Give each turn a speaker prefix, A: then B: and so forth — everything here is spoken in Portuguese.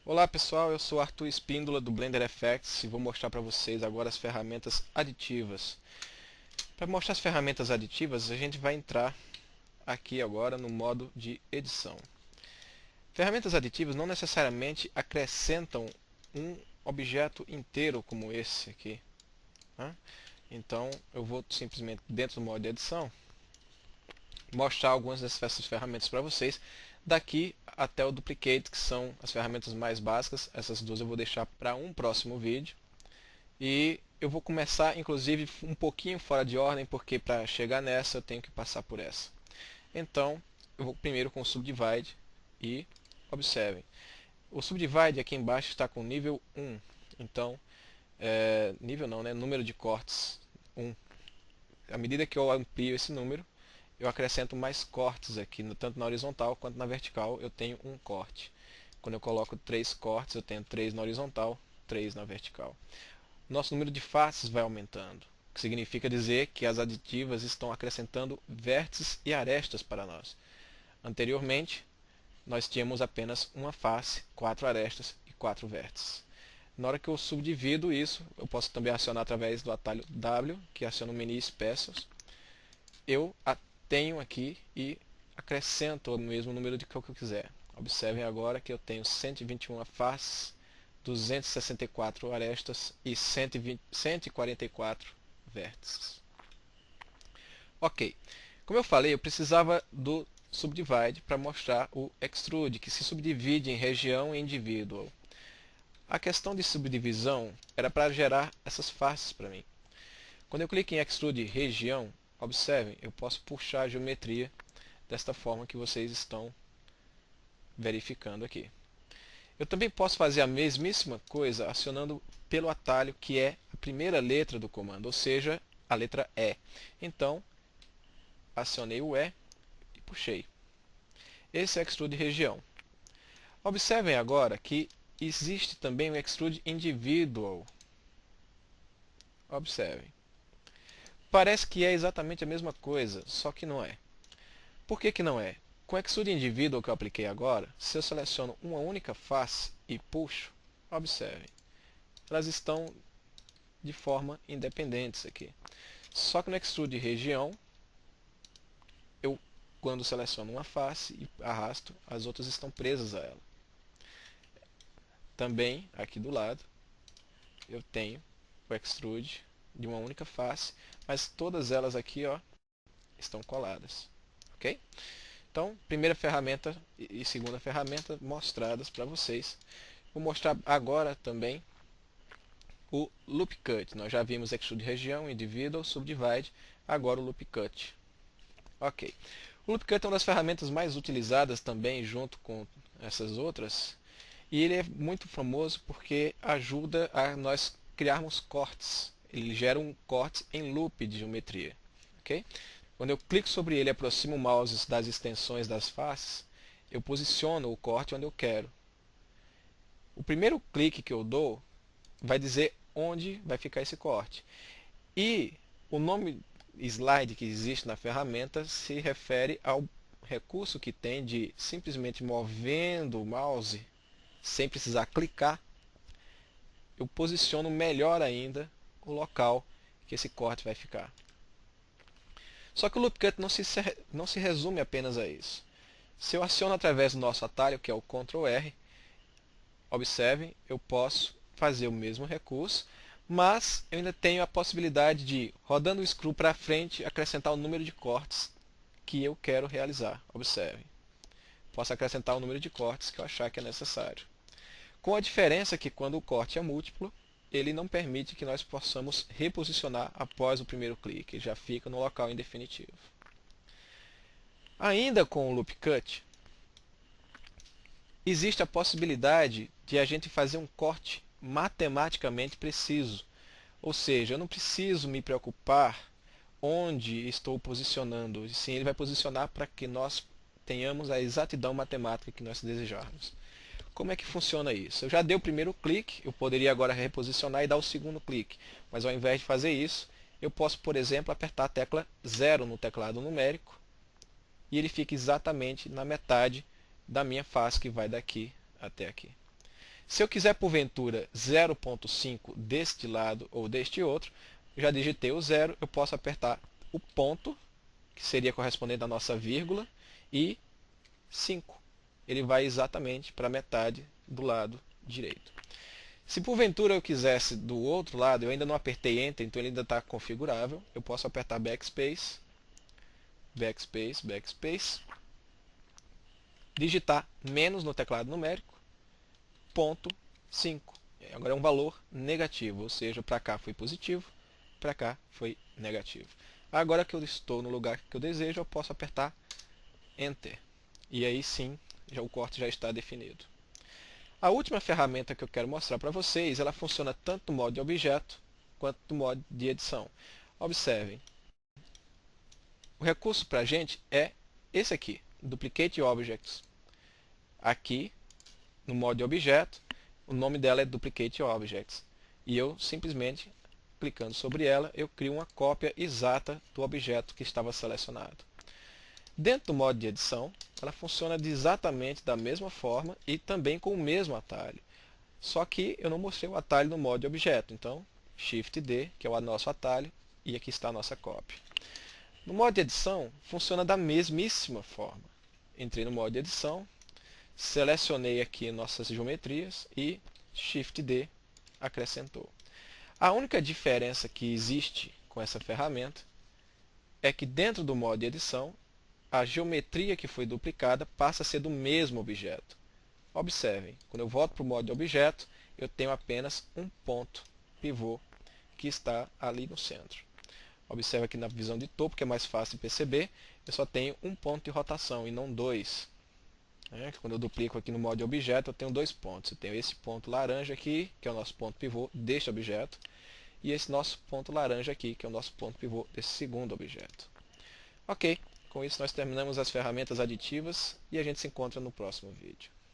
A: Olá pessoal, eu sou Arthur Espíndola do Blender Effects e vou mostrar para vocês agora as ferramentas aditivas. Para mostrar as ferramentas aditivas, a gente vai entrar aqui agora no modo de edição. Ferramentas aditivas não necessariamente acrescentam um objeto inteiro como esse aqui, né? Então eu vou simplesmente dentro do modo de edição mostrar algumas dessas ferramentas para vocês, daqui até o Duplicate, que são as ferramentas mais básicas. Essas duas eu vou deixar para um próximo vídeo. E eu vou começar, inclusive, um pouquinho fora de ordem, porque para chegar nessa eu tenho que passar por essa. Então, eu vou primeiro com o Subdivide e observem. O Subdivide aqui embaixo está com nível 1. Então, nível não, né? Número de cortes 1. À medida que eu amplio esse número, eu acrescento mais cortes aqui, tanto na horizontal quanto na vertical eu tenho um corte. Quando eu coloco 3 cortes, eu tenho 3 na horizontal, 3 na vertical. Nosso número de faces vai aumentando, o que significa dizer que as aditivas estão acrescentando vértices e arestas para nós. Anteriormente, nós tínhamos apenas uma face, 4 arestas e 4 vértices. Na hora que eu subdivido isso, eu posso também acionar através do atalho W, que aciona o menu Specials. Eu tenho aqui e acrescento o mesmo número de que eu quiser. Observem agora que eu tenho 121 faces, 264 arestas e 144 vértices. Ok, como eu falei, eu precisava do Subdivide para mostrar o Extrude, que se subdivide em região e individual. A questão de subdivisão era para gerar essas faces para mim. Quando eu clico em Extrude região, observem, eu posso puxar a geometria desta forma que vocês estão verificando aqui. Eu também posso fazer a mesmíssima coisa acionando pelo atalho que é a primeira letra do comando, ou seja, a letra E. Então, acionei o E e puxei. Esse é o Extrude região. Observem agora que existe também o Extrude Individual. Observem. Parece que é exatamente a mesma coisa, só que não é. Por que não é? Com o Extrude Individual que eu apliquei agora, se eu seleciono uma única face e puxo, observem, elas estão de forma independentes aqui. Só que no Extrude Região, eu, quando seleciono uma face e arrasto, as outras estão presas a ela. Também, aqui do lado, eu tenho o Extrude de uma única face, mas todas elas aqui estão coladas. Ok? Então, primeira ferramenta e segunda ferramenta mostradas para vocês. Vou mostrar agora também o Loop Cut. Nós já vimos Extrude Região, Individual, Subdivide, agora o Loop Cut. Ok. O Loop Cut é uma das ferramentas mais utilizadas também, junto com essas outras. E ele é muito famoso porque ajuda a nós criarmos cortes. Ele gera um corte em loop de geometria. Ok? Quando eu clico sobre ele e aproximo o mouse das extensões das faces, eu posiciono o corte onde eu quero. O primeiro clique que eu dou vai dizer onde vai ficar esse corte. E o nome slide que existe na ferramenta se refere ao recurso que tem de simplesmente movendo o mouse sem precisar clicar, eu posiciono melhor ainda o local que esse corte vai ficar. Só que o Loop Cut não se resume apenas a isso. Se eu aciono através do nosso atalho, que é o Ctrl R, observem, eu posso fazer o mesmo recurso, mas eu ainda tenho a possibilidade de, rodando o screw para frente, acrescentar o número de cortes que eu quero realizar. Observem. Posso acrescentar o número de cortes que eu achar que é necessário. Com a diferença que quando o corte é múltiplo, ele não permite que nós possamos reposicionar após o primeiro clique, ele já fica no local em definitivo. Ainda com o Loop Cut, existe a possibilidade de a gente fazer um corte matematicamente preciso. Ou seja, eu não preciso me preocupar onde estou posicionando, sim, ele vai posicionar para que nós tenhamos a exatidão matemática que nós desejarmos. Como é que funciona isso? Eu já dei o primeiro clique, eu poderia agora reposicionar e dar o segundo clique. Mas ao invés de fazer isso, eu posso, por exemplo, apertar a tecla 0 no teclado numérico e ele fica exatamente na metade da minha face que vai daqui até aqui. Se eu quiser porventura 0.5 deste lado ou deste outro, já digitei o 0, eu posso apertar o ponto, que seria correspondente à nossa vírgula, e 5. Ele vai exatamente para a metade do lado direito. Se porventura eu quisesse do outro lado, eu ainda não apertei Enter, então ele ainda está configurável, eu posso apertar Backspace, Backspace, Backspace, digitar menos no teclado numérico, ponto 5. Agora é um valor negativo, ou seja, para cá foi positivo, para cá foi negativo. Agora que eu estou no lugar que eu desejo, eu posso apertar Enter. E aí sim, o corte já está definido. A última ferramenta que eu quero mostrar para vocês, ela funciona tanto no modo de objeto quanto no modo de edição. Observem. O recurso para a gente é esse aqui, Duplicate Objects. Aqui, no modo de objeto, o nome dela é Duplicate Objects. E eu simplesmente, clicando sobre ela, eu crio uma cópia exata do objeto que estava selecionado. Dentro do modo de edição, ela funciona exatamente da mesma forma e também com o mesmo atalho. Só que eu não mostrei o atalho no modo de objeto, então Shift D, que é o nosso atalho, e aqui está a nossa cópia. No modo de edição, funciona da mesmíssima forma. Entrei no modo de edição, selecionei aqui nossas geometrias e Shift D acrescentou. A única diferença que existe com essa ferramenta é que dentro do modo de edição, a geometria que foi duplicada passa a ser do mesmo objeto. Observem, quando eu volto para o modo de objeto, eu tenho apenas um ponto pivô que está ali no centro. Observe aqui na visão de topo, que é mais fácil de perceber, eu só tenho um ponto de rotação e não dois. Quando eu duplico aqui no modo de objeto, eu tenho dois pontos. Eu tenho esse ponto laranja aqui, que é o nosso ponto pivô deste objeto, e esse nosso ponto laranja aqui, que é o nosso ponto pivô desse segundo objeto. Ok, com isso nós terminamos as ferramentas aditivas e a gente se encontra no próximo vídeo.